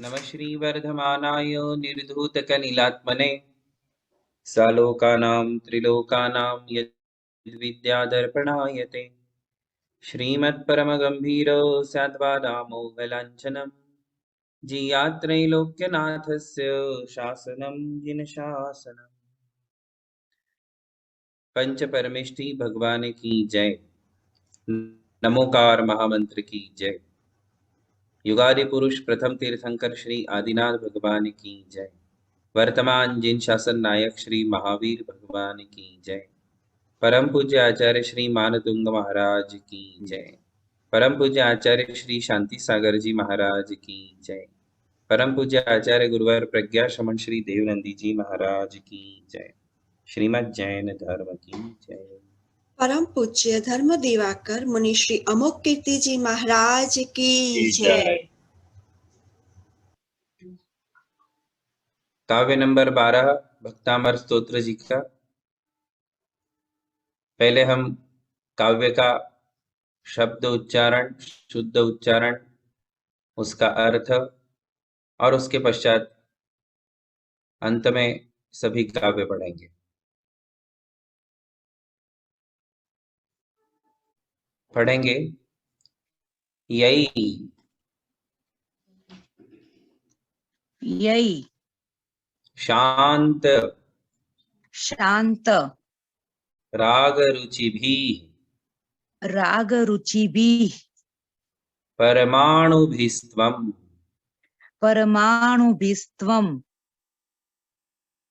नमः श्रीवर्धमानाय निर्धूतकनिलात्मने सालोकानां त्रिलोकानां यद्विद्यादर्पणायते श्रीमत्परमगम्भीरो स्याद्वादामोघलाञ्छनं जियात्रैलोक्यनाथस्य शासनं जिनशासनम्। पंच परमेष्टि भगवान की जय। नमोकार महामंत्र की जय। युगादि पुरुष प्रथम तीर्थंकर श्री आदिनाथ भगवान की जय। वर्तमान जिन शासन नायक श्री महावीर भगवान की जय। परम पूज्य आचार्य श्री मानतुंग महाराज की जय। परम पूज्य आचार्य श्री शांति सागर जी महाराज की जय। परम पूज्य आचार्य गुरुवर प्रज्ञा श्रमण श्री देवनंदी जी महाराज की जय। श्रीमद् जैन धर्म की जय। परम पूज्य धर्म दिवाकर मुनि श्री अमोक कीर्ति जी महाराज की जय। काव्य नंबर 12 भक्तामर स्तोत्र जी का। पहले हम काव्य का शब्द उच्चारण, शुद्ध उच्चारण, उसका अर्थ और उसके पश्चात अंत में सभी काव्य पढ़ेंगे। पढ़ेंगे यई यई शांत शांत राग रुचि भी राग रुचि भी परमाणुभिस्त्वम् परमाणुभिस्त्वम्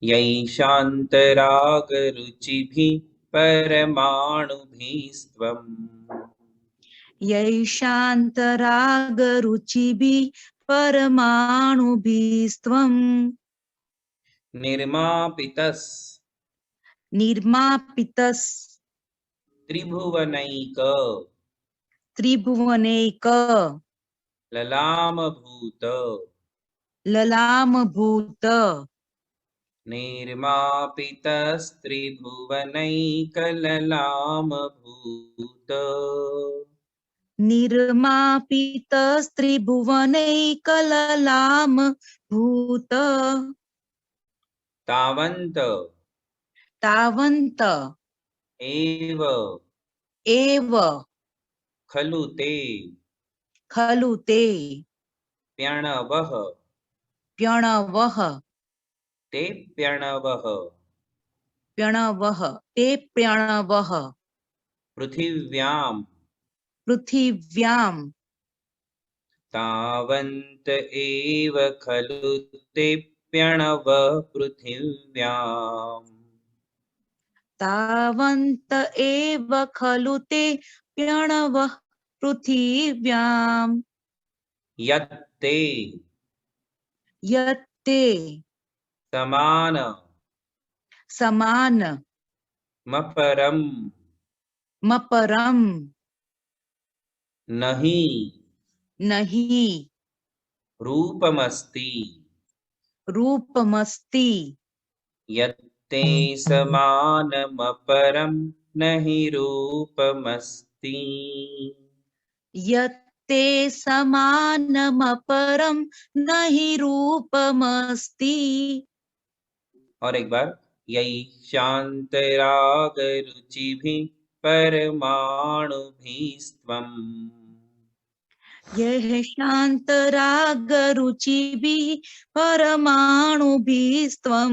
यई शांत राग रुचि भी परमाणुभिस्त्वम् यई शांत राग रुचि भी परमाणुभिस्त्वम् निर्मापितस् निर्मापितस् त्रिभुवनैक त्रिभुवनैक ललामभूत ललामभूत निर्मापितस्त्रिभुवनैकललामभूत निर्मापितस्त्रिभुवनैकललामभूत तावन्त तावन्त एव एव खलु ते खलु ते प्यणवः प्यणवः ते प्यणवः प्यणवः ते प्यणवः पृथिव्यां पृथिव्यां तावन्त एव खलु ते प्यणवः पृथिव्याम् तावन्त एव खलु ते प्यणवः पृथिव्याम् यत्ते यत्ते समान समान मपरम मपरम नहीं नहीं रूपमस्ति रूपमस्ति यत्ते समानमपरम नहीं रूपमस्ति यत्ते समानमपरम नहि रूपमस्ति। और एक बार यही शांत राग रुचि भी परमाणु भी स्वम यह शांत राग रुचि भी परमाणु भी स्वम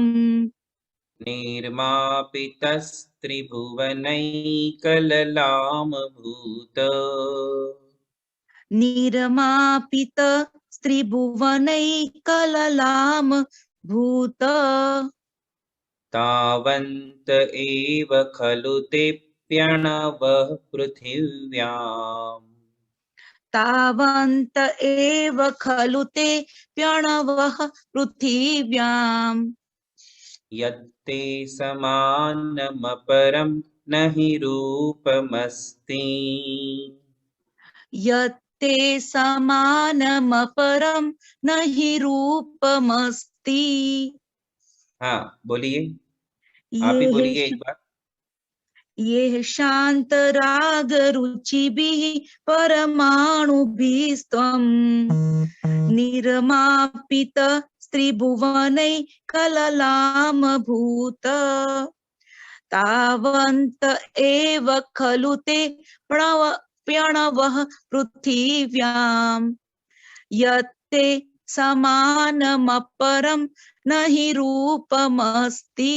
निर्मापितस्त्रिभुवनैकललाम भूत निर्मापित त्रिभुवनैकललाम भूत तावन्त एव खलु ते प्यणवः पृथिव्याम् तावन्त एव खलु ते प्यणवः पृथिव्याम् यत्ते समानमपरं नहि रूपमस्ति यत्ते समानमपरं नहि रूपमस्ति। हाँ बोलिए, आप ही बोलिए एक बार। ये शांत राग रुचिभिः परमाणुभिस्त्वं निर्मापित स्त्रिभुवनैकललामभूत तावन्त एव खलु ते प्रणवः पृथिव्यां यत्ते समानमपरं न हि रूपमस्ति।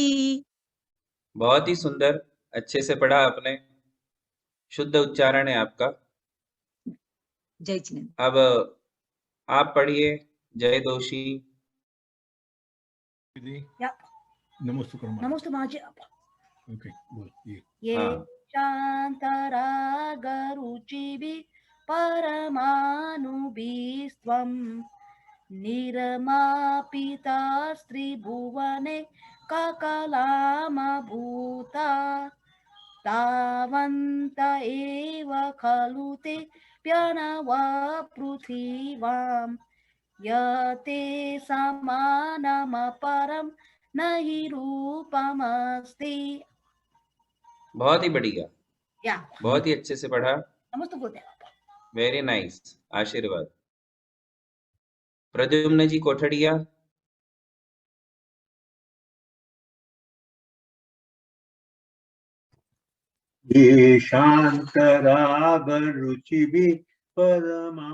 बहुत ही सुंदर, अच्छे से पढ़ा आपने, शुद्ध उच्चारण है आपका। जय जिनेन्द्र। अब आप पढ़िए, जय दोषी। नमोस्तु माजी। ओके, बोल ये हाँ। शान्तरागरुचिभिः परमाणुभिस्त्वं निर्मापितास्त्रिभुवने ककलामभूता तावन्त एव खलु ते प्रणवा पृथिवां यते समानमपरं न हि रूपमस्ति। बहुत ही बढ़िया, या बहुत ही अच्छे से पढ़ा। नमस्ते बोलते हैं। वेरी नाइस, आशीर्वाद। प्रद्युम्न जी कोठड़िया। ये शान्तरागरुचिभिः परमाणुभिस्त्वं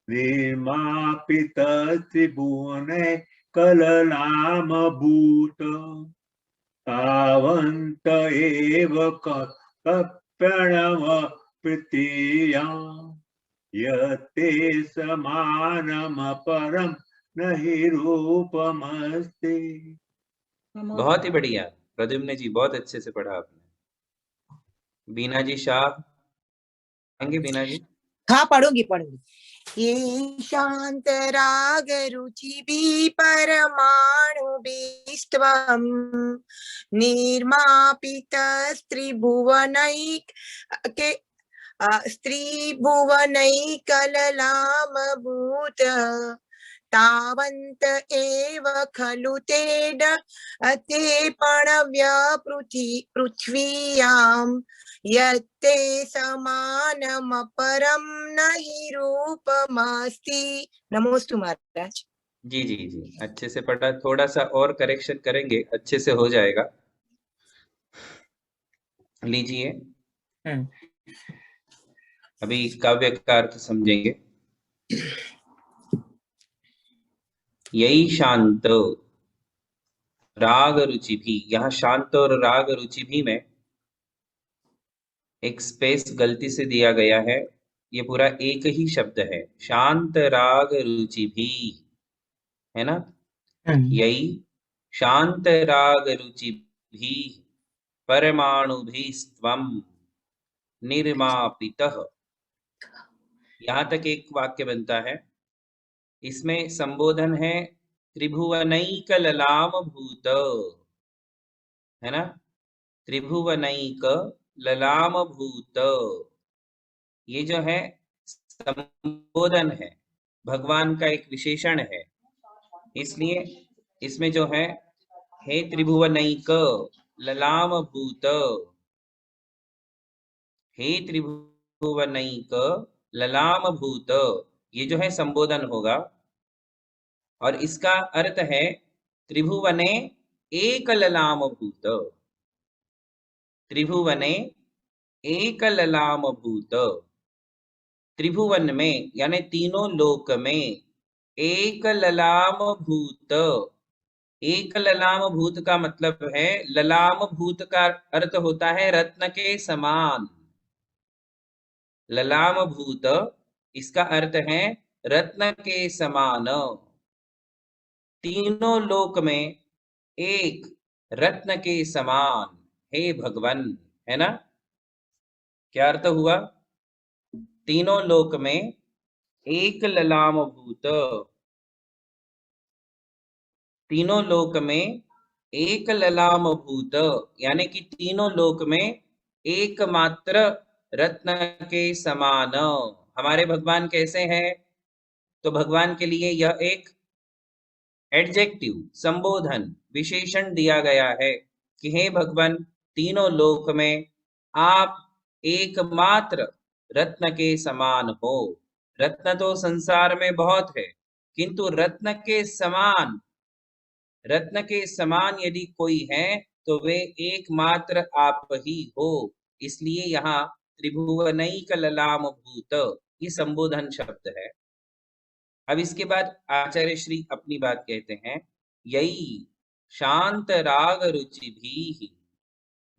निर्मापितस्त्रिभुवने कललामभूत तावन्त एव प्रणव पृथिव्यां यते समानमपरं न हि रूपमस्ति। बहुत ही बढ़िया प्रद्युम्न जी, बहुत अच्छे से पढ़ा आपने। बीना जी शाह, आएंगे बीना जी? हाँ पढ़ूंगी। ये शांत राग रुचिभिः परमाणुभिस्त्वं स्त्रीभुवनैकललामभूत तावन्त एव खलु ते प्रणव्य पृथ्व्यां यत्ते समानमपरं न हि रूपमस्ति। नमोस्तु महाराज। जी जी जी, अच्छे से पढ़ा। थोड़ा सा और करेक्शन करेंगे, अच्छे से हो जाएगा। लीजिए, अभी काव्य का अर्थ समझेंगे। यही शांत राग रुचि भी, यहाँ शांत और राग रुचि भी में एक स्पेस गलती से दिया गया है। ये पूरा एक ही शब्द है, शांत राग रुचि भी, है ना? यही शांत राग रुचि भी परमाणु भी स्वम निर्मापितः। यहाँ तक एक वाक्य बनता है। इसमें संबोधन है त्रिभुवनैक ललाम भूत, है ना? त्रिभुवनैक ललाम भूत, ये जो है संबोधन है, भगवान का एक विशेषण है। इसलिए इसमें जो है, हे त्रिभुवनैक ललाम भूत, हे त्रिभुवनैक ललाम भूत, ये जो है संबोधन होगा। और इसका अर्थ है त्रिभुवने एक ललाम भूत, त्रिभुवने एक ललाम भूत। त्रिभुवन में यानी तीनों लोक में एक ललाम भूत। एक ललाम भूत का मतलब है, ललाम भूत का अर्थ होता है रत्न के समान। ललाम भूत, इसका अर्थ है रत्न के समान। तीनों लोक में एक रत्न के समान, हे भगवन, है ना? क्या अर्थ हुआ? तीनों लोक में एक ललाम भूत, तीनों लोक में एक ललाम भूत, यानी कि तीनों लोक में एकमात्र रत्न के समान। हमारे भगवान कैसे हैं? तो भगवान के लिए यह एक एडजेक्टिव, संबोधन, विशेषण दिया गया है। कि हे भगवान, तीनों लोक में आप एकमात्र रत्न के समान हो। रत्न तो संसार में बहुत है, किंतु रत्न के समान यदि कोई है तो वे एकमात्र आप ही हो। इसलिए यहाँ त्रिभुवनैक ललाम भूत ये संबोधन शब्द है। अब इसके बाद आचार्य श्री अपनी बात कहते हैं, यही शांत राग रुचि भी,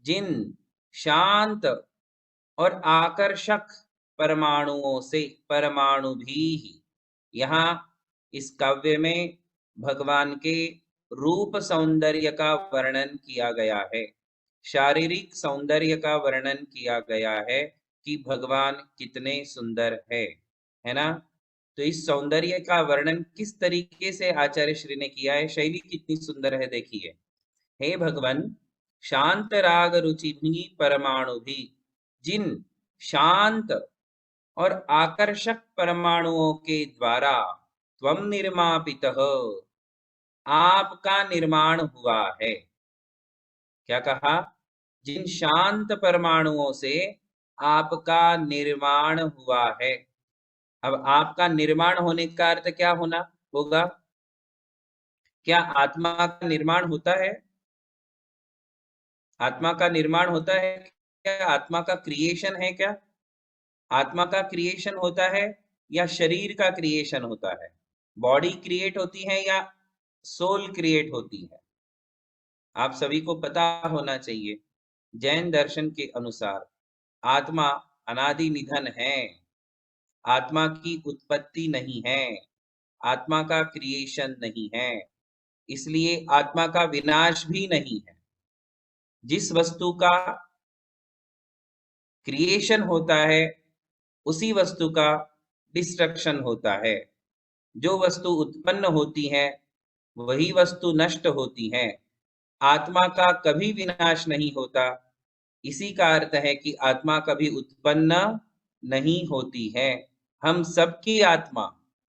जिन शांत और आकर्षक परमाणुओं से, परमाणु भी, यहाँ इस काव्य में भगवान के रूप सौंदर्य का वर्णन किया गया है, शारीरिक सौंदर्य का वर्णन किया गया है कि भगवान कितने सुंदर है ना। तो इस सौंदर्य का वर्णन किस तरीके से आचार्य श्री ने किया है, शैली कितनी सुंदर है देखिए। हे भगवान, शांत राग रुचि भी परमाणु भी, जिन शांत और आकर्षक परमाणुओं के द्वारा त्वम निर्मापितः, आपका निर्माण हुआ है। क्या कहा? जिन शांत परमाणुओं से आपका निर्माण हुआ है। अब आपका निर्माण होने का अर्थ क्या होना होगा? क्या आत्मा का निर्माण होता है? आत्मा का निर्माण होता है क्या? आत्मा का क्रिएशन है क्या? आत्मा का क्रिएशन होता है या शरीर का क्रिएशन होता है? बॉडी क्रिएट होती है या सोल क्रिएट होती है? आप सभी को पता होना चाहिए, जैन दर्शन के अनुसार आत्मा अनादि निधन है, आत्मा की उत्पत्ति नहीं है, आत्मा का क्रिएशन नहीं है, इसलिए आत्मा का विनाश भी नहीं है। जिस वस्तु का क्रिएशन होता है उसी वस्तु का डिस्ट्रक्शन होता है। जो वस्तु उत्पन्न होती है वही वस्तु नष्ट होती है। आत्मा का कभी विनाश नहीं होता। इसी का अर्थ है कि आत्मा कभी उत्पन्न नहीं होती है। हम सबकी आत्मा,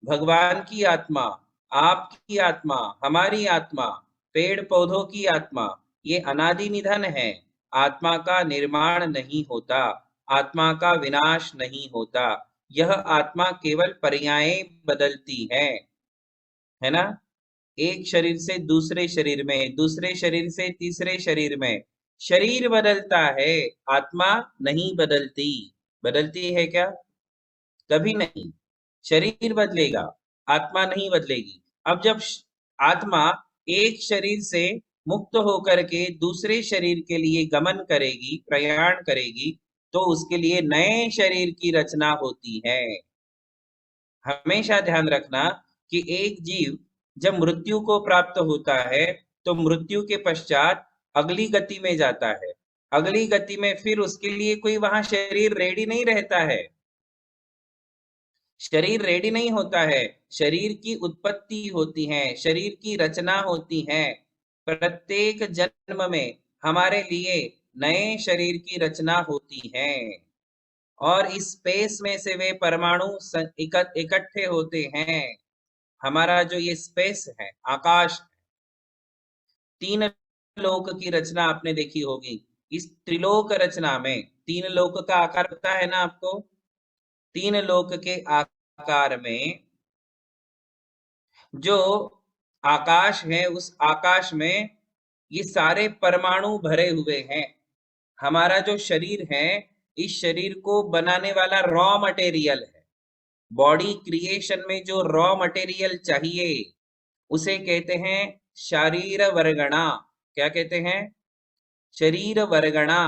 भगवान की आत्मा, आपकी आत्मा, हमारी आत्मा, पेड़ पौधों की आत्मा, ये अनादि निधन है। आत्मा का निर्माण नहीं होता, आत्मा का विनाश नहीं होता। यह आत्मा केवल पर्यायें बदलती है ना। एक शरीर से दूसरे शरीर में, दूसरे शरीर से तीसरे शरीर में शरीर बदलता है, आत्मा नहीं बदलती। बदलती है क्या? कभी नहीं। शरीर बदलेगा, आत्मा नहीं बदलेगी। अब जब आत्मा एक शरीर से मुक्त होकर के दूसरे शरीर के लिए गमन करेगी, प्रयाण करेगी, तो उसके लिए नए शरीर की रचना होती है। हमेशा ध्यान रखना कि एक जीव जब मृत्यु को प्राप्त होता है तो मृत्यु के पश्चात अगली गति में जाता है। अगली गति में फिर उसके लिए कोई वहां शरीर रेडी नहीं रहता है, शरीर रेडी नहीं होता है। शरीर की उत्पत्ति होती है, शरीर की रचना होती है। प्रत्येक जन्म में हमारे लिए नए शरीर की रचना होती है और इस स्पेस में से वे परमाणु इकट्ठे होते हैं। हमारा जो ये स्पेस है, आकाश, 3 लोक की रचना आपने देखी होगी। इस त्रिलोक रचना में 3 लोक का आकार पता है ना आपको? 3 लोक के आकार में जो आकाश है, उस आकाश में ये सारे परमाणु भरे हुए हैं। हमारा जो शरीर है, इस शरीर को बनाने वाला रॉ मटेरियल है। बॉडी क्रिएशन में जो रॉ मटेरियल चाहिए उसे कहते हैं शरीर वर्गणा। क्या कहते हैं? शरीर वर्गणा।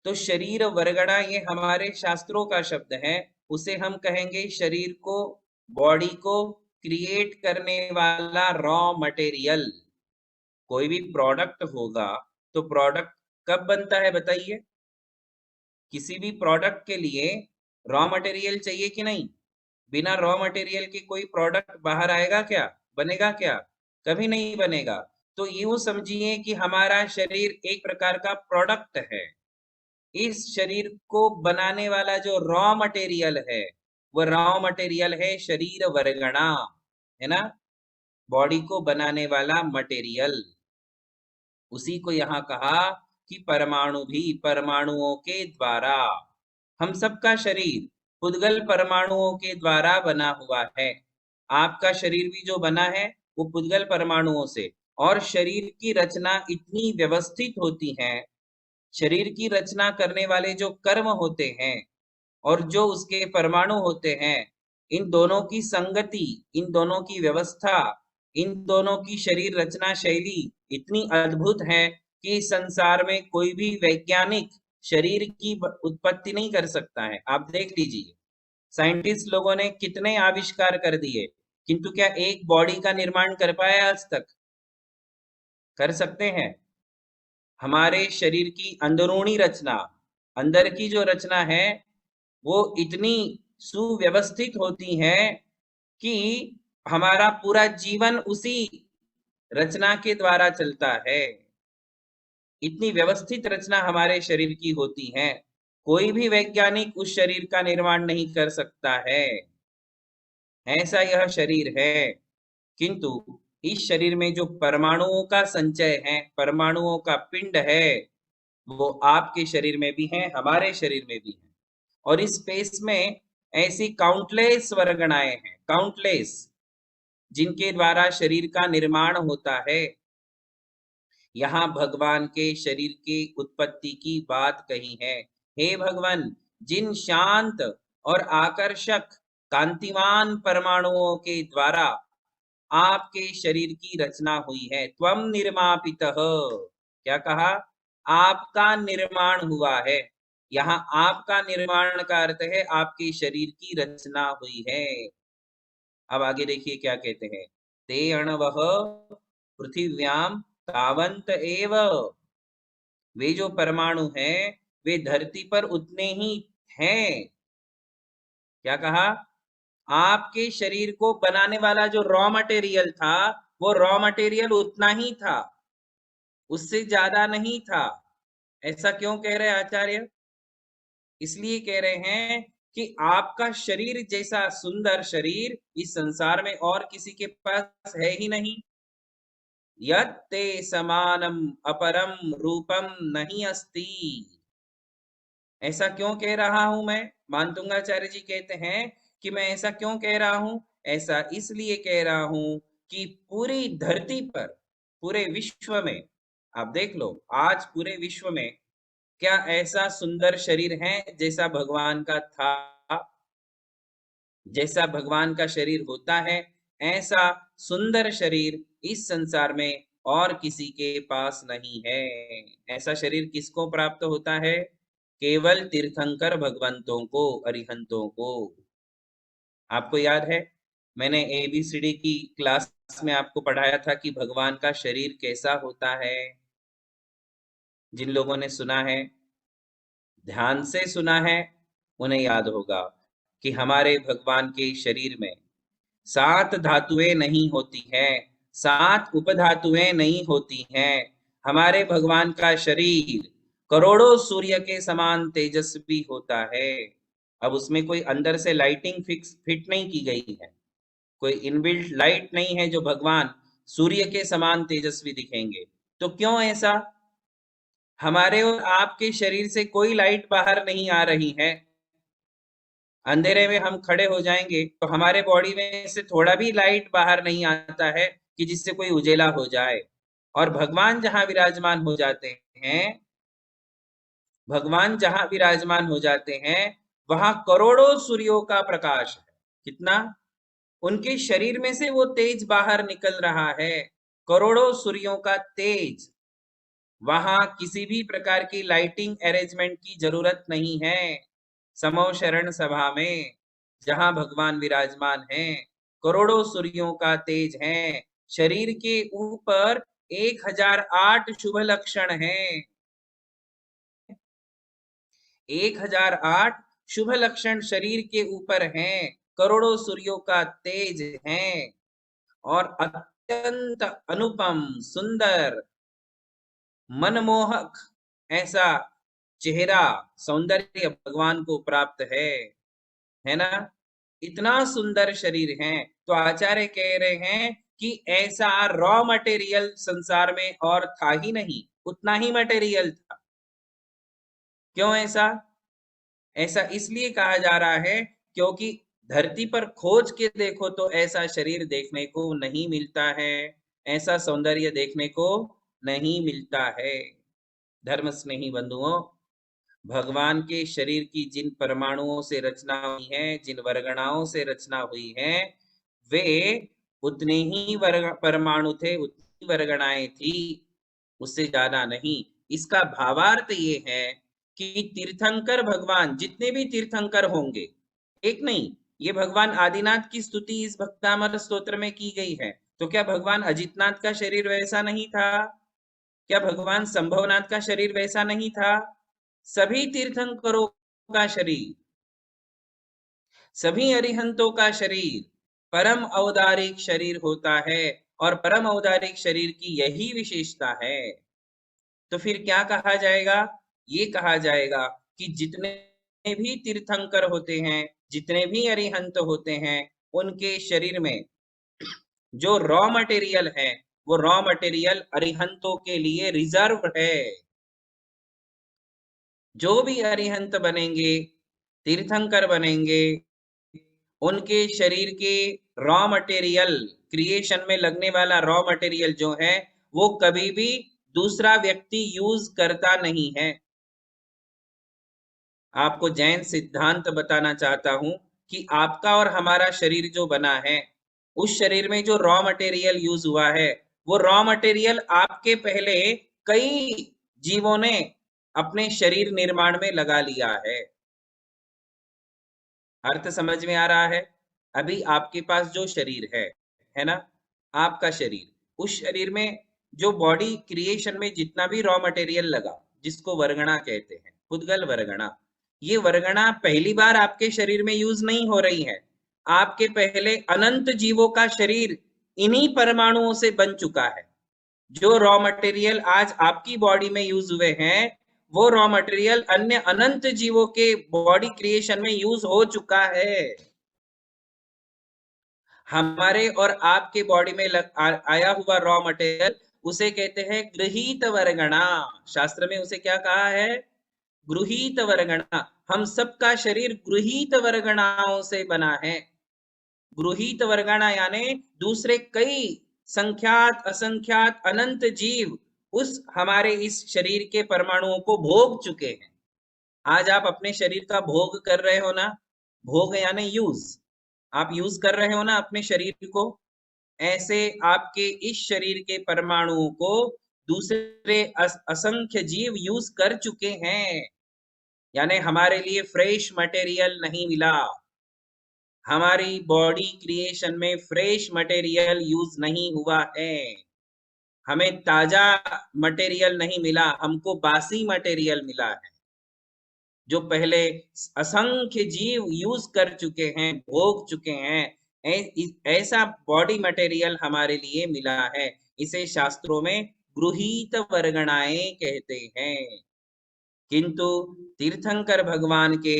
तो शरीर वर्गणा ये हमारे शास्त्रों का शब्द है। उसे हम कहेंगे शरीर को, बॉडी को क्रिएट करने वाला रॉ मटेरियल। कोई भी प्रोडक्ट होगा तो प्रोडक्ट कब बनता है बताइए? किसी भी प्रोडक्ट के लिए रॉ मटेरियल चाहिए कि नहीं? बिना रॉ मटेरियल के कोई प्रोडक्ट बाहर आएगा क्या? बनेगा क्या? कभी नहीं बनेगा। तो यूं समझिए कि हमारा शरीर एक प्रकार का प्रोडक्ट है। इस शरीर को बनाने वाला जो रॉ मटेरियल है वो रॉ मटेरियल है शरीर वर्गणा, है ना। बॉडी को बनाने वाला मटेरियल, उसी को यहाँ कहा कि परमाणु भी परमाणुओं के द्वारा, हम सबका शरीर पुद्गल परमाणुओं के द्वारा बना हुआ है। आपका शरीर भी जो बना है वो पुद्गल परमाणुओं से, और शरीर की रचना इतनी व्यवस्थित होती है, शरीर की रचना करने वाले जो कर्म होते हैं और जो उसके परमाणु होते हैं, इन दोनों की संगति, इन दोनों की व्यवस्था, इन दोनों की शरीर रचना शैली इतनी अद्भुत है कि संसार में कोई भी वैज्ञानिक शरीर की उत्पत्ति नहीं कर सकता है। आप देख लीजिए, साइंटिस्ट लोगों ने कितने आविष्कार कर दिए, किंतु क्या एक बॉडी का निर्माण कर पाया आज तक? कर सकते हैं? हमारे शरीर की अंदरूनी रचना, अंदर की जो रचना है वो इतनी सुव्यवस्थित होती है कि हमारा पूरा जीवन उसी रचना के द्वारा चलता है। इतनी व्यवस्थित रचना हमारे शरीर की होती है, कोई भी वैज्ञानिक उस शरीर का निर्माण नहीं कर सकता है। ऐसा यह शरीर है। किंतु इस शरीर में जो परमाणुओं का संचय है, परमाणुओं का पिंड है, वो आपके शरीर में भी है, हमारे शरीर में भी है। और इस स्पेस में ऐसी काउंटलेस वर्गणाएं हैं, काउंटलेस, जिनके द्वारा शरीर का निर्माण होता है। यहाँ भगवान के शरीर की उत्पत्ति की बात कही है। हे भगवान, जिन शांत और आकर्षक कांतिमान परमाणुओं के द्वारा आपके शरीर की रचना हुई है। त्वम निर्मापितः, क्या कहा? आपका निर्माण हुआ है। यहाँ आपका निर्माण का अर्थ है आपके शरीर की रचना हुई है। अब आगे देखिए क्या कहते हैं, ते अणवः पृथिव्याम तावंत एव, वे जो परमाणु हैं वे धरती पर उतने ही हैं। क्या कहा? आपके शरीर को बनाने वाला जो रॉ मटेरियल था, वो रॉ मटेरियल उतना ही था, उससे ज्यादा नहीं था। ऐसा क्यों कह रहे आचार्य? इसलिए कह रहे हैं कि आपका शरीर जैसा सुंदर शरीर इस संसार में और किसी के पास है ही नहीं। यत्ते समानम अपरम रूपम नहीं अस्ति। ऐसा क्यों कह रहा हूं मैं? मानतुंगाचार्य जी कहते हैं कि मैं ऐसा क्यों कह रहा हूं? ऐसा इसलिए कह रहा हूं कि पूरी धरती पर, पूरे विश्व में, आप देख लो आज पूरे विश्व में क्या ऐसा सुंदर शरीर है जैसा भगवान का था? जैसा भगवान का शरीर होता है, ऐसा सुंदर शरीर इस संसार में और किसी के पास नहीं है। ऐसा शरीर किसको प्राप्त होता है? केवल तीर्थंकर भगवंतों को, अरिहंतों को। आपको याद है मैंने ABCD की क्लास में आपको पढ़ाया था कि भगवान का शरीर कैसा होता है। जिन लोगों ने सुना है, ध्यान से सुना है, उन्हें याद होगा कि हमारे भगवान के शरीर में 7 धातुएं नहीं होती हैं, 7 उपधातुएं नहीं होती हैं। हमारे भगवान का शरीर करोड़ों सूर्य के समान तेजस्वी होता है। अब उसमें कोई अंदर से लाइटिंग फिट नहीं की गई है, कोई इनबिल्ट लाइट नहीं है जो भगवान सूर्य के समान तेजस्वी दिखेंगे। तो क्यों ऐसा? हमारे और आपके शरीर से कोई लाइट बाहर नहीं आ रही है। अंधेरे में हम खड़े हो जाएंगे तो हमारे बॉडी में से थोड़ा भी लाइट बाहर नहीं आता है कि जिससे कोई उजेला हो जाए। और भगवान जहां विराजमान हो जाते हैं, भगवान जहां विराजमान हो जाते हैं, वहां करोड़ों सूर्यों का प्रकाश है। कितना? उनके शरीर में से वो तेज बाहर निकल रहा है, करोड़ों सूर्यों का तेज। वहां किसी भी प्रकार की लाइटिंग अरेंजमेंट की जरूरत नहीं है। समो शरण सभा में जहां भगवान विराजमान हैं, करोड़ों सूर्यों का तेज है। शरीर के ऊपर 1008 शुभ लक्षण हैं। 1008 शुभ लक्षण शरीर के ऊपर हैं, करोड़ों सूर्यों का तेज है, और अत्यंत अनुपम, सुंदर, मनमोहक ऐसा चेहरा, सौंदर्य भगवान को प्राप्त है ना? इतना सुंदर शरीर है। तो आचार्य कह रहे हैं कि ऐसा रॉ मटेरियल संसार में और था ही नहीं, उतना ही मटेरियल था। क्यों ऐसा? ऐसा इसलिए कहा जा रहा है क्योंकि धरती पर खोज के देखो तो ऐसा शरीर देखने को नहीं मिलता है, ऐसा सौंदर्य देखने को नहीं मिलता है। धर्म स्नेही बंधुओं, भगवान के शरीर की जिन परमाणुओं से रचना हुई है, जिन वर्गणाओं से रचना हुई है, वे उतने ही परमाणु थे, उतनी वर्गणाएं थी, उससे ज्यादा नहीं। इसका भावार्थ ये है कि तीर्थंकर भगवान, जितने भी तीर्थंकर होंगे, एक नहीं, ये भगवान आदिनाथ की स्तुति इस भक्तामर स्तोत्र में की गई है। तो क्या भगवान अजितनाथ का शरीर वैसा नहीं था? क्या भगवान संभवनाथ का शरीर वैसा नहीं था? सभी तीर्थंकरों का शरीर, सभी अरिहंतों का शरीर परम औदारिक शरीर होता है, और परम औदारिक शरीर की यही विशेषता है। तो फिर क्या कहा जाएगा? ये कहा जाएगा कि जितने भी तीर्थंकर होते हैं, जितने भी अरिहंत होते हैं, उनके शरीर में जो रॉ मटेरियल है, वो रॉ मटेरियल अरिहंतों के लिए रिजर्व है। जो भी अरिहंत बनेंगे, तीर्थंकर बनेंगे, उनके शरीर के रॉ मटेरियल, क्रिएशन में लगने वाला रॉ मटेरियल जो है, वो कभी भी दूसरा व्यक्ति यूज करता नहीं है। आपको जैन सिद्धांत बताना चाहता हूं कि आपका और हमारा शरीर जो बना है, उस शरीर में जो रॉ मटेरियल यूज हुआ है, वो रॉ मटेरियल आपके पहले कई जीवों ने अपने शरीर निर्माण में लगा लिया है। अर्थ समझ में आ रहा है? अभी आपके पास जो शरीर है ना, आपका शरीर, उस शरीर में जो बॉडी क्रिएशन में जितना भी रॉ मटेरियल लगा, जिसको वर्गणा कहते हैं, पुद्गल वर्गणा, ये वर्गणा पहली बार आपके शरीर में यूज नहीं हो रही है। आपके पहले अनंत जीवों का शरीर इन्हीं परमाणुओं से बन चुका है। जो रॉ मटेरियल आज आपकी बॉडी में यूज हुए हैं, वो रॉ मटेरियल अन्य अनंत जीवों के बॉडी क्रिएशन में यूज हो चुका है। हमारे और आपके बॉडी में आया हुआ रॉ मटेरियल, उसे कहते हैं गृहीत वर्गणा। शास्त्र में उसे क्या कहा है? गृहीत वर्गणा। हम सबका शरीर गृहीत वर्गणाओं से बना है। गृहीत वर्गणा यानी दूसरे कई संख्यात असंख्यात अनंत जीव उस हमारे इस शरीर के परमाणुओं को भोग चुके हैं। आज आप अपने शरीर का भोग कर रहे हो ना, भोग यानी यूज, आप यूज कर रहे हो ना अपने शरीर को। ऐसे आपके इस शरीर के परमाणुओं को दूसरे असंख्य जीव यूज कर चुके हैं। यानी हमारे लिए फ्रेश मटेरियल नहीं मिला, हमारी बॉडी क्रिएशन में फ्रेश मटेरियल यूज नहीं हुआ है, हमें ताजा मटेरियल नहीं मिला, हमको बासी मटेरियल मिला है, जो पहले असंख्य जीव यूज कर चुके हैं, भोग चुके हैं। ऐसा बॉडी मटेरियल हमारे लिए मिला है। इसे शास्त्रों में गृहीत वर्गणाएं कहते हैं। किंतु तीर्थंकर भगवान के,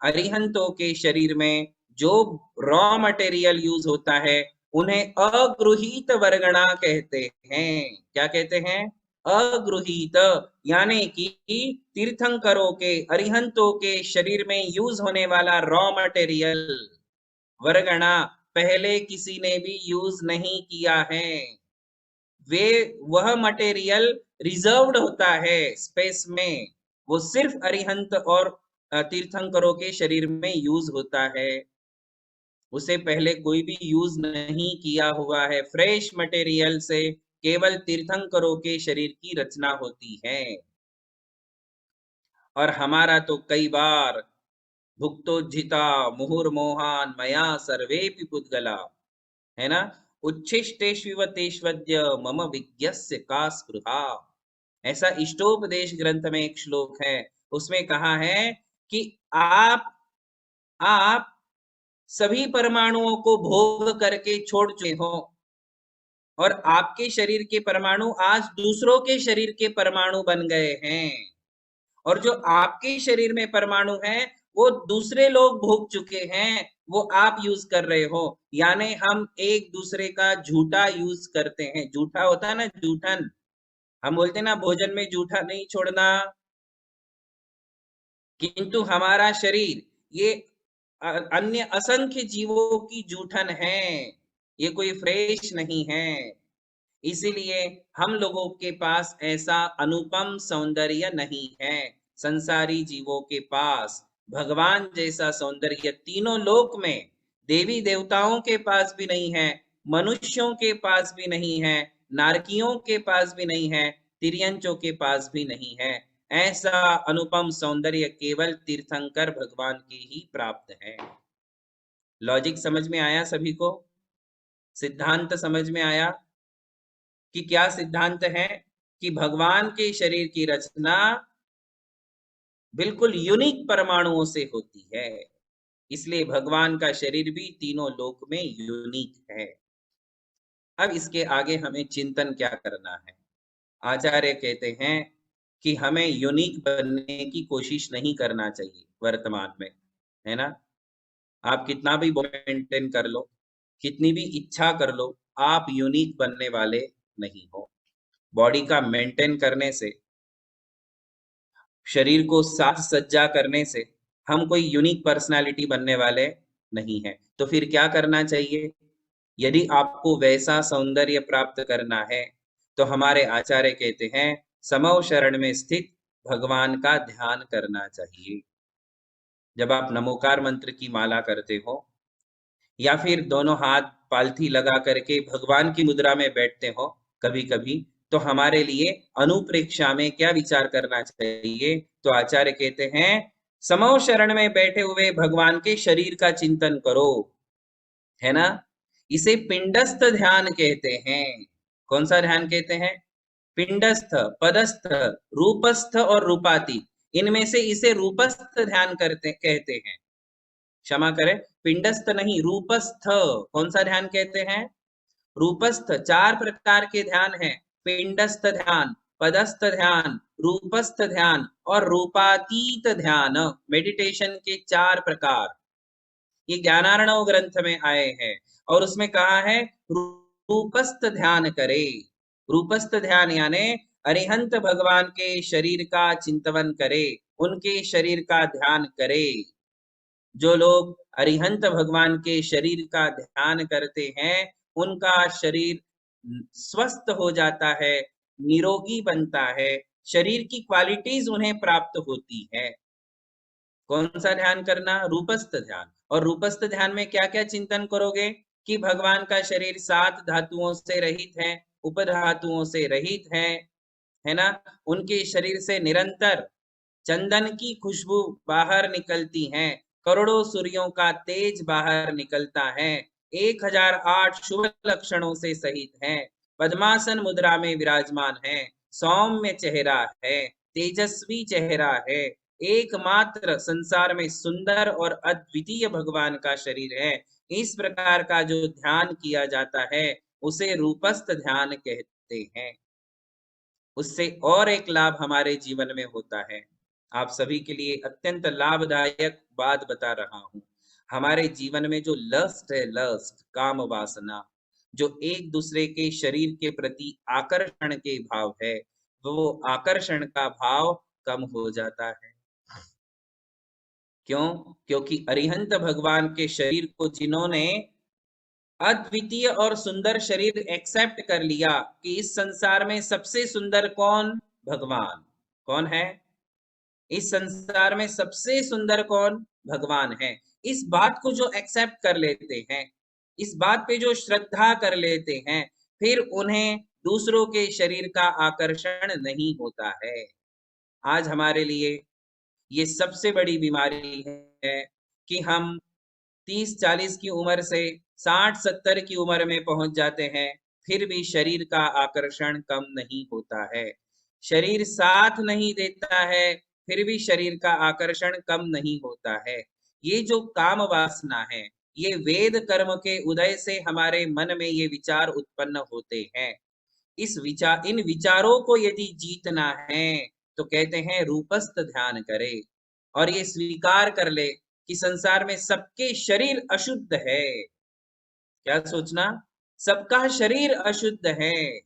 अरिहंतों के शरीर में जो रॉ मटेरियल यूज होता है, उन्हें अगृहीत वर्गणा कहते हैं। क्या कहते हैं? अगृहीत, यानी कि तीर्थंकरों के, अरिहंतों के शरीर में यूज होने वाला रॉ मटेरियल, वर्गणा, पहले किसी ने भी यूज नहीं किया है। वह मटेरियल रिजर्व्ड होता है स्पेस में, वो सिर्फ अरिहंत और तीर्थंकरों के शरीर में यूज होता है, उसे पहले कोई भी यूज नहीं किया हुआ है। फ्रेश मटेरियल से केवल तीर्थंकरों के शरीर की रचना होती है। और हमारा तो कई बार भुक्तोज्झिता मुहुर्मोहान मया सर्वेपि पुद्गला, है ना, उच्छिष्टेष्विव तेष्वद्य मम विज्ञस्य का स्पृहा। ऐसा इष्टोपदेश ग्रंथ में एक श्लोक है, उसमें कहा है कि आप सभी परमाणुओं को भोग करके छोड़ चुके हो, और आपके शरीर के परमाणु आज दूसरों के शरीर के परमाणु बन गए हैं। और जो आपके शरीर में परमाणु हैं, वो दूसरे लोग भोग चुके हैं, वो आप यूज कर रहे हो। यानी हम एक दूसरे का झूठा यूज करते हैं। झूठा होता है ना, जूठन, हम बोलते हैं ना भोजन में जूठा नहीं छोड़ना, किंतु हमारा शरीर ये अन्य असंख्य जीवों की जूठन है, ये कोई फ्रेश नहीं है। इसीलिए हम लोगों के पास ऐसा अनुपम सौंदर्य नहीं है। संसारी जीवों के पास भगवान जैसा सौंदर्य तीनों लोक में देवी देवताओं के पास भी नहीं है, मनुष्यों के पास भी नहीं है, नारकियों के पास भी नहीं है, तिर्यंचों के पास भी नहीं है। ऐसा अनुपम सौंदर्य केवल तीर्थंकर भगवान की ही प्राप्त है। लॉजिक समझ में आया सभी को? सिद्धांत समझ में आया कि क्या सिद्धांत है? कि भगवान के शरीर की रचना बिल्कुल यूनिक परमाणुओं से होती है, इसलिए भगवान का शरीर भी तीनों लोक में यूनिक है। अब इसके आगे हमें चिंतन क्या करना है? आचार्य कहते हैं कि हमें यूनिक बनने की कोशिश नहीं करना चाहिए वर्तमान में, है ना। आप कितना भी मेंटेन कर लो, कितनी भी इच्छा कर लो, आप यूनिक बनने वाले नहीं हो। बॉडी का मेंटेन करने से, शरीर को साज सज्जा करने से हम कोई यूनिक पर्सनालिटी बनने वाले नहीं है। तो फिर क्या करना चाहिए? यदि आपको वैसा सौंदर्य प्राप्त करना है तो हमारे आचार्य कहते हैं समव शरण में स्थित भगवान का ध्यान करना चाहिए। जब आप नमोकार मंत्र की माला करते हो या फिर दोनों हाथ पालथी लगा करके भगवान की मुद्रा में बैठते हो कभी कभी, तो हमारे लिए अनुप्रेक्षा में क्या विचार करना चाहिए? तो आचार्य कहते हैं समव शरण में बैठे हुए भगवान के शरीर का चिंतन करो, है ना। इसे पिंडस्थ ध्यान कहते हैं। कौन सा ध्यान कहते हैं? पिंडस्थ, पदस्थ, रूपस्थ और रूपाती, इनमें से इसे रूपस्थ ध्यान कहते हैं। क्षमा करें, पिंडस्थ नहीं, रूपस्थ। कौन सा ध्यान कहते हैं? रूपस्थ। 4 प्रकार के ध्यान हैं, पिंडस्थ ध्यान, पदस्थ ध्यान, रूपस्थ ध्यान और रूपातीत ध्यान। मेडिटेशन के 4 प्रकार ये ज्ञानार्णव ग्रंथ में आए हैं और उसमें कहा है रूपस्थ ध्यान करे। रूपस्थ ध्यान यानी अरिहंत भगवान के शरीर का चिंतन करे, उनके शरीर का ध्यान करे। जो लोग अरिहंत भगवान के शरीर का ध्यान करते हैं उनका शरीर स्वस्थ हो जाता है, निरोगी बनता है, शरीर की क्वालिटीज उन्हें प्राप्त होती है। कौन सा ध्यान करना? रूपस्थ ध्यान। और रूपस्थ ध्यान में क्या क्या चिंतन करोगे? कि भगवान का शरीर 7 धातुओं से रहित है, उपधातुओं से रहित है ना। उनके शरीर से निरंतर चंदन की खुशबू बाहर निकलती है, करोड़ों सूर्यों का तेज बाहर निकलता है, 1008 शुभ लक्षणों से सहित है, पद्मासन मुद्रा में विराजमान है, सौम्य चेहरा है, तेजस्वी चेहरा है, एकमात्र संसार में सुंदर और अद्वितीय भगवान का शरीर है। इस प्रकार का जो ध्यान किया जाता है उसे रूपस्थ ध्यान कहते हैं। उससे और एक लाभ हमारे जीवन में होता है, आप सभी के लिए अत्यंत लाभदायक बात बता रहा हूं। हमारे जीवन में जो लस्ट है, लस्ट काम वासना, जो एक दूसरे के शरीर के प्रति आकर्षण के भाव है, वो आकर्षण का भाव कम हो जाता है। क्यों? क्योंकि अरिहंत भगवान के शरीर को जिन्होंने अद्वितीय और सुंदर शरीर एक्सेप्ट कर लिया कि इस संसार में सबसे सुंदर कौन? भगवान। कौन है इस संसार में सबसे सुंदर? कौन? भगवान है। इस बात को जो एक्सेप्ट कर लेते हैं, इस बात पे जो श्रद्धा कर लेते हैं, फिर उन्हें दूसरों के शरीर का आकर्षण नहीं होता है। आज हमारे लिए ये सबसे बड़ी बीमारी है कि हम 30-40 की उम्र से 60-70 की उम्र में पहुंच जाते हैं, फिर भी शरीर का आकर्षण कम नहीं होता है। शरीर साथ नहीं देता है, फिर भी शरीर का आकर्षण कम नहीं होता है। ये जो काम वासना है, ये वेद कर्म के उदय से हमारे मन में ये विचार उत्पन्न होते हैं। इन विचारों को यदि जीतना है तो कहते हैं रूपस्थ ध्यान करे। और ये स्वीकार कर ले कि संसार में सबके शरीर अशुद्ध है। क्या सोचना? सबका शरीर अशुद्ध है,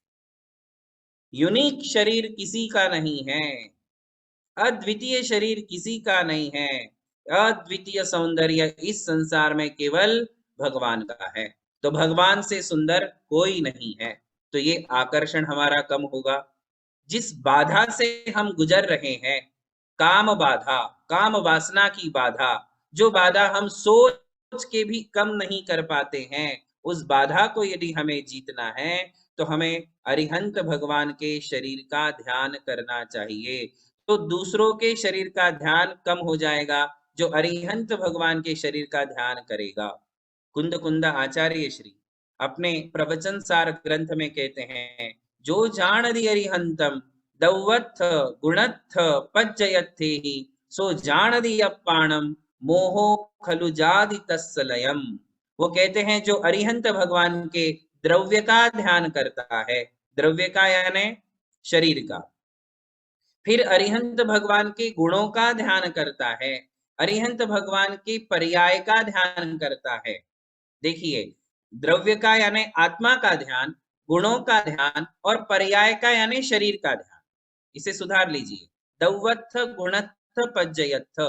यूनिक शरीर किसी का नहीं है, अद्वितीय शरीर किसी का नहीं है, अद्वितीय सौंदर्य इस संसार में केवल भगवान का है। तो भगवान से सुंदर कोई नहीं है। तो ये आकर्षण हमारा कम होगा। जिस बाधा से हम गुजर रहे हैं, काम बाधा, काम वासना की बाधा, जो बाधा हम सोच के भी कम नहीं कर पाते हैं, उस बाधा को यदि हमें जीतना है तो हमें अरिहंत भगवान के शरीर का ध्यान करना चाहिए। तो दूसरों के शरीर का ध्यान कम हो जाएगा जो अरिहंत भगवान के शरीर का ध्यान करेगा। कुंद कुंद आचार्य श्री अपने प्रवचन सार ग्रंथ में कहते हैं, जो जान दी अरिहंतम दौवत्थ गुणत्थ पज्जयत्थेहि सो जान दी अप्पाणम मोहो खलु जादि तस्सलयम। वो कहते हैं जो अरिहंत भगवान के द्रव्य का ध्यान करता है, द्रव्य का यानी शरीर का, फिर अरिहंत भगवान के गुणों का ध्यान करता है, अरिहंत भगवान के पर्याय का ध्यान करता है। देखिए, द्रव्य का यानी आत्मा का ध्यान, गुणों का ध्यान और पर्याय का यानी शरीर का ध्यान, इसे सुधार लीजिए। दौवत्थ गुणत्थ पज्जयत्थ,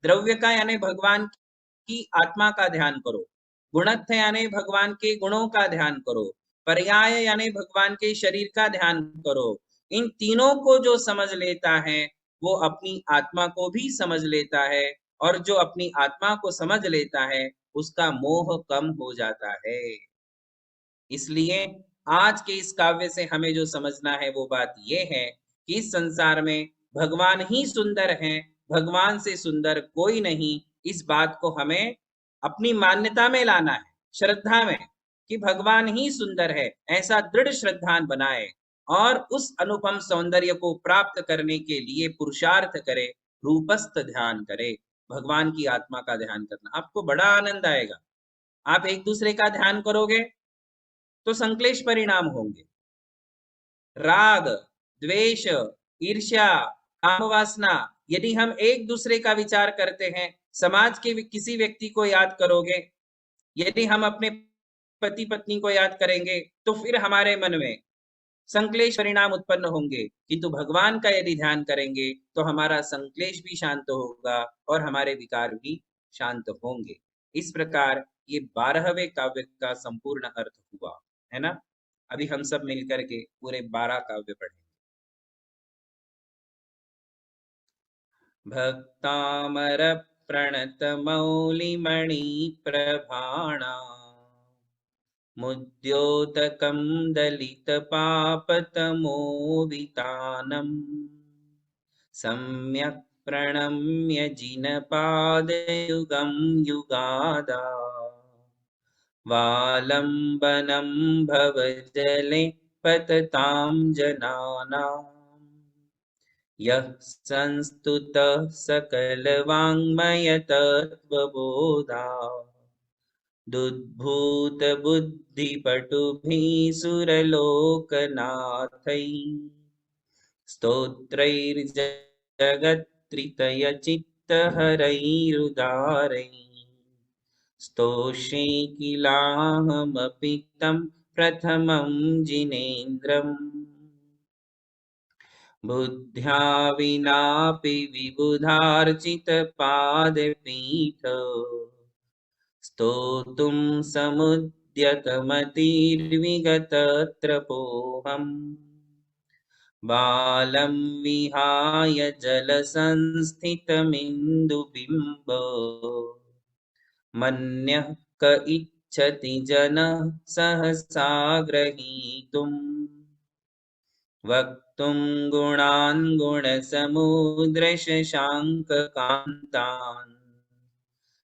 द्रव्य का यानी भगवान की आत्मा का ध्यान करो, गुणत्थ यानी भगवान के गुणों का ध्यान करो, पर्याय यानी भगवान के शरीर का ध्यान करो। इन तीनों को जो समझ लेता है वो अपनी आत्मा को भी समझ लेता है, और जो अपनी आत्मा को समझ लेता है उसका मोह कम हो जाता है। इसलिए आज के इस काव्य से हमें जो समझना है वो बात ये है कि इस संसार में भगवान ही सुंदर हैं, भगवान से सुंदर कोई नहीं। इस बात को हमें अपनी मान्यता में लाना है, श्रद्धा में, कि भगवान ही सुंदर है, ऐसा दृढ़ श्रद्धा बनाए और उस अनुपम सौंदर्य को प्राप्त करने के लिए पुरुषार्थ करे, रूपस्थ ध्यान करे, भगवान की आत्मा का ध्यान करना। आपको बड़ा आनंद आएगा। आप एक दूसरे का ध्यान करोगे तो संक्लेश परिणाम होंगे। राग, द्वेष, ईर्ष्या, काम वासना, यदि हम एक दूसरे का विचार करते हैं, समाज के किसी व्यक्ति को याद करोगे, यदि हम अपने पति पत्नी को याद करेंगे तो फिर हमारे मन में संक्लेश परिणाम उत्पन्न होंगे। किंतु भगवान का यदि ध्यान करेंगे तो हमारा संक्लेश भी शांत होगा और हमारे विकार भी शांत होंगे। इस प्रकार ये 12वें काव्य का संपूर्ण अर्थ हुआ, है ना। अभी हम सब मिलकर के पूरे 12 काव्य पढ़ेंगे। भक्तामर प्रणत मौलिमणि प्रभाणा मुद्योतकं दलित पापतमोवितानम् सम्यक् प्रणम्य जिनपादयुगं युगादा वालम्बनं भवजले पततां जनानाम् यः संस्तुतः सकलवाङ्मयतत्त्वबोधा दुद्भूत बुद्धिपटुभिः सुरलोकनाथैः स्तोत्रैर्जगत्त्रितयचित्तहरैरुदारैः स्तोष्ये किलाहमपि तं प्रथमं जिनेन्द्रम् बुद्ध्या विनापि विबुधार्चितपादपीठ स्तोतुं समुद्यतमतिर्विगतत्रपोऽहम् बालं विहाय जलसंस्थितमिन्दुबिम्ब मन्यः क इच्छति जनः सहसा ग्रहीतुम् वक्तुं गुणान् गुणसमुद्रशशाङ्ककान्तान्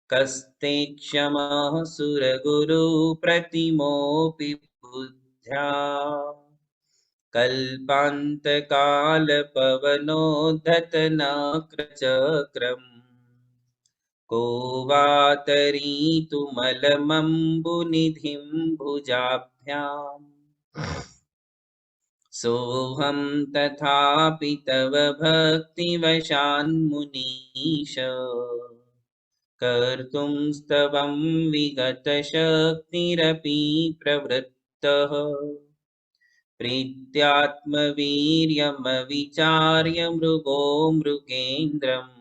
कस्ते क्षमः सुरगुरुप्रतिमोऽपि बुद्ध्या कल्पान्तकालपवनोद्धतनक्रचक्रम् को वातरीतुमलमम्बुनिधिं भुजाभ्याम् सोऽहं तथापि तव भक्तिवशान्मुनीश कर्तुं स्तवं विगतशक्तिरपि प्रवृत्तः प्रीत्यात्मवीर्यमविचार्य मृगो मृगेन्द्रम्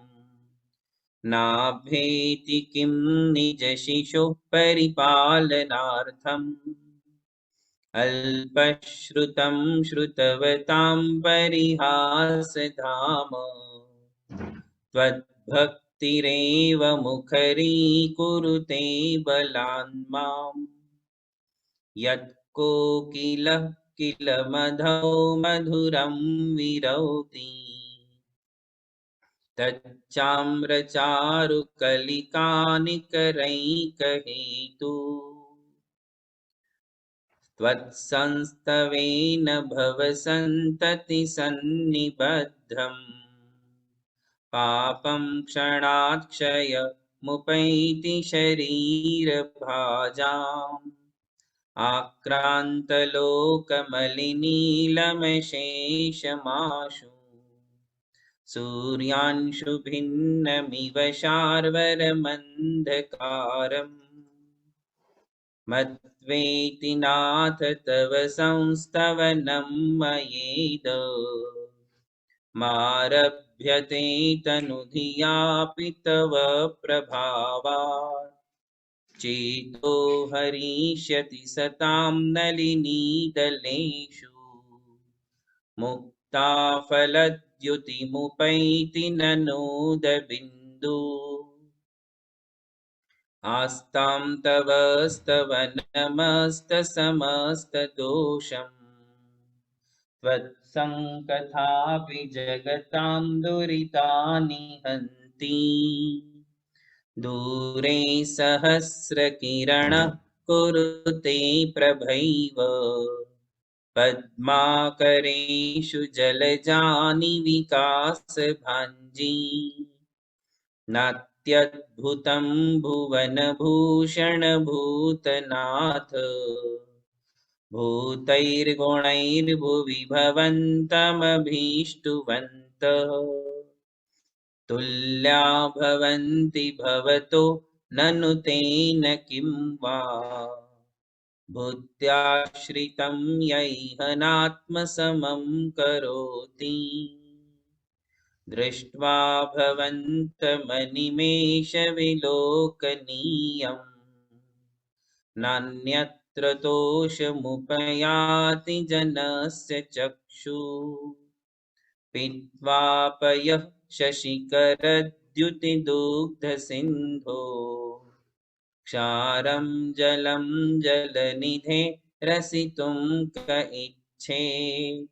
नाभेति किं निजशिशोः परिपालनार्थम् अल्पश्रुतं श्रुतवतां परिहासधाम त्वद्भक्तिरेव मुखरीकुरुते बलान् माम् यत्कोकिलः किल मधौ मधुरं विरौति तच्चाम्रचारुकलिकानिकरैकहेतु त्वत्संस्तवेन भवसन्ततिसन्निबद्धम् पापं क्षणात् क्षयमुपैति शरीरभाजाम् आक्रान्तलोकमलिनीलमशेषमाशु सूर्यांशु भिन्नमिव शार्वरमन्धकारम् मत्वेति नाथ तव संस्तवनं मयेद मारभ्यते तनुधियापि तव प्रभावात् चेतो हरिष्यति सतां नलिनीदलेषु मुक्ता फलद्युतिमुपैति ननोदबिन्दु आस्तां तव स्तवनमस्तसमस्तदोषम् त्वत्सङ्कथापि जगतां दुरितानि हन्ति दूरे सहस्रकिरणः कुरुते प्रभैव पद्माकरेषु जलजानि विकासभाञ्जी नात्यद्भुतं भुवनभूषणभूतनाथ भूतैर्गुणैर्भुवि भवन्तमभीष्टुवन्तः तुल्या भवन्ति भवतो ननु तेन किं वा बुद्ध्याश्रितं यैहनात्मसमं करोति दृष्ट्वा भवन्तमनिमेषविलोकनीयम् नान्यत्र तोषमुपयाति जनस्य चक्षुः पीत्वापयः शशिकरद्युतिदुग्धसिन्धो क्षारं जलं जलनिधे रसितुं क इच्छेत्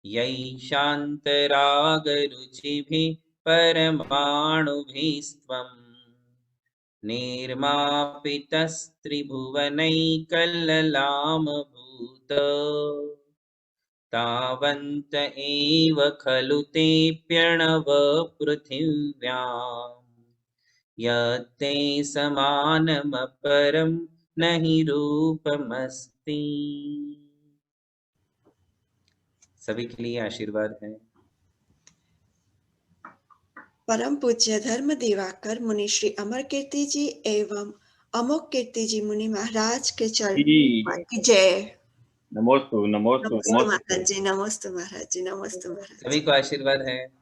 यैशान्तरागरुचिभिः परमाणुभिस्त्वं निर्मापितस्त्रिभुवनैकल्ललामभूत तावन्त एव खलु ते प्यणव पृथिव्याम् यत्ते समानमपरं न हि रूपमस्ति। सभी के लिए आशीर्वाद है। परम पूज्य धर्म दिवाकर मुनि श्री अमर कीर्ति जी एवं अमोक कीर्ति जी मुनि महाराज के चरण की जय। नमोस्तु नमोस्तु नमोस्तु महाराज जी, नमोस्तु महाराज जी, नमोस्तु महाराज। सभी को आशीर्वाद है।